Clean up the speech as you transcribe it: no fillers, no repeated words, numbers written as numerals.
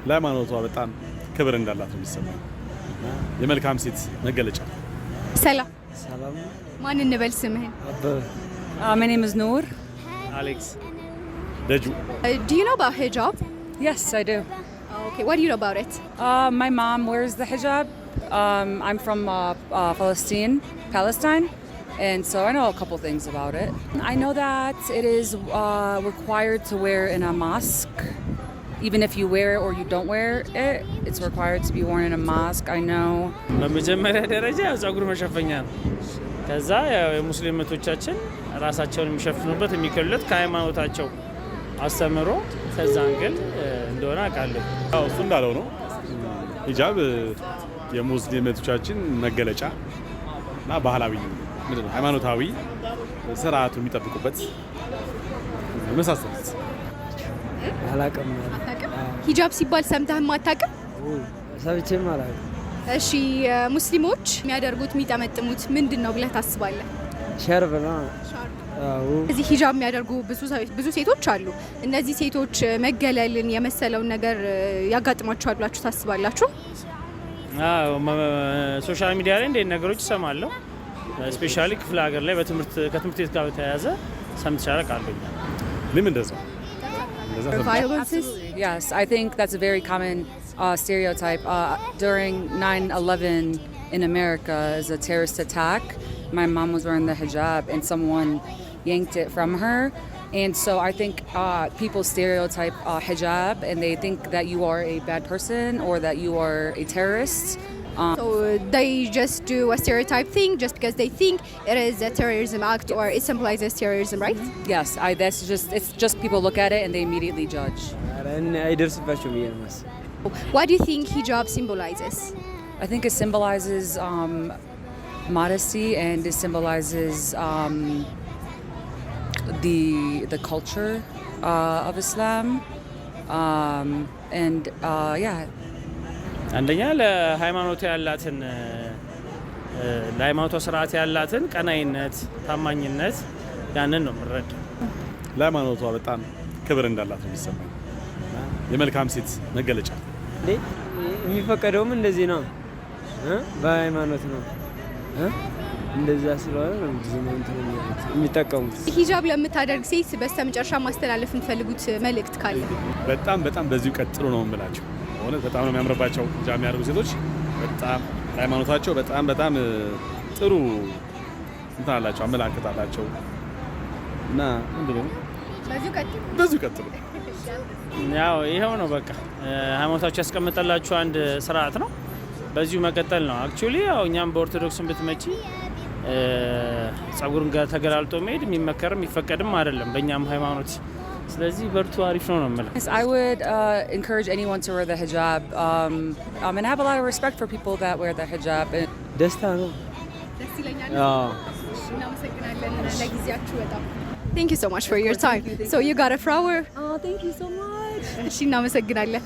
ለሃይማኖቷ በጣም ክብር እንዳላት ነው የሚሰማኝ። የመልካም ሴት መገለጫ። ሰላም ሰላም ማን እንበል ስምህን? My name is Noor. Alex. ደጁ Do you know about hijab? Yes, I do. Okay, what do you know about it? My mom wears the hijab. I'm from Palestine, and so I know a couple things about it. I know that it is required to wear in a mosque. Even if you wear it or you don't wear it, it's required to be worn in a mosque. I know. በመጀመሪያ ደረጃ ጸጉር መሸፈኛ ነው። ከዛ የሙስሊም እህቶቻችን ራሳቸውን የሚሸፍኑበት የሚከሉት ከሃይማኖታቸው አስተምሮ ከዛ አንግል እንደሆነ አውቃለሁ። አዎ እሱ እንዳለው ነው። ሂጃብ የሙስሊም እህቶቻችን መገለጫ እና ባህላዊ ምንድነው ሃይማኖታዊ ስርዓቱ የሚጠብቁበት መሳሰሉት። አላውቅም። ሂጃብ ሲባል ሰምተህም አታውቅም? ሰምቼም አላውቅም። እሺ ሙስሊሞች የሚያደርጉት የሚጠመጥሙት ምንድን ነው ብለህ ታስባለህ? ሸርብ ነው። አዎ እዚህ ሂጃብ የሚያደርጉ ብዙ ሴቶች አሉ። እነዚህ ሴቶች መገለልን የመሰለውን ነገር ያጋጥማቸዋል ብላችሁ ታስባላችሁ? አዎ ሶሻል ሚዲያ ላይ እንደ ነገሮች እሰማለሁ። ስፔሻሊ ክፍለ ሀገር ላይ ከትምህርት ቤት ጋር በተያያዘ ሰምቻለሁ ቃለሁ። ለምን እንደዛው Yes, I think that's a very common stereotype. During 9/11 in America, as a terrorist attack, my mom was wearing the hijab and someone yanked it from her. And so I think people stereotype hijab and they think that you are a bad person or that you are a terrorist. So they just do a stereotype thing just because they think it is a terrorism act or it symbolizes terrorism, right? Yes, it's just people look at it and they immediately judge. What do you think hijab symbolizes? I think it symbolizes modesty and it symbolizes the culture of Islam. And yeah. አንደኛ ለሃይማኖቱ ስርዓት ያላትን ቀናይነት፣ ታማኝነት ያንን ነው የምረዳው። ለሃይማኖቷ በጣም ክብር እንዳላት ነው የሚሰማኝ። የመልካም ሴት መገለጫ። የሚፈቀደውም እንደዚህ ነው፣ በሃይማኖት ነው። እንደዛ ስለሆነ ነው የሚጠቀሙት። ሂጃብ ለምታደርግ ሴት በስተመጨረሻ ማስተላለፍ የምትፈልጉት መልእክት ካለ? በጣም በዚሁ ቀጥሎ ነው የምላቸው። በጣም ነው የሚያምርባቸው ሂጃብ የሚያደርጉ ሴቶች። በጣም ሃይማኖታቸው በጣም ጥሩ እንትን አላቸው፣ አመላከት አላቸው እና ምንድነው በዚሁ ቀጥሉ። ያው ይሄው ነው በቃ ሃይማኖታቸው ያስቀመጠላችሁ አንድ ስርዓት ነው። በዚሁ መቀጠል ነው። አክቹሊ ያው እኛም በኦርቶዶክስም ብትመጪ ጸጉርን ጋር ተገላልጦ መሄድ የሚመከርም የሚፈቀድም አይደለም በእኛም ሃይማኖት። ስለዚህ በርቱ፣ አሪፍ ነው ነው የምለው። I would encourage anyone to wear the hijab and I have a lot of respect for people that wear the hijab. ደስታ ነው። ደስ ይለኛል። እናመሰግናለን ለጊዜያችሁ በጣም Thank you so much for your time. So you got a flower? Oh, thank you so much. እሺ እናመሰግናለን።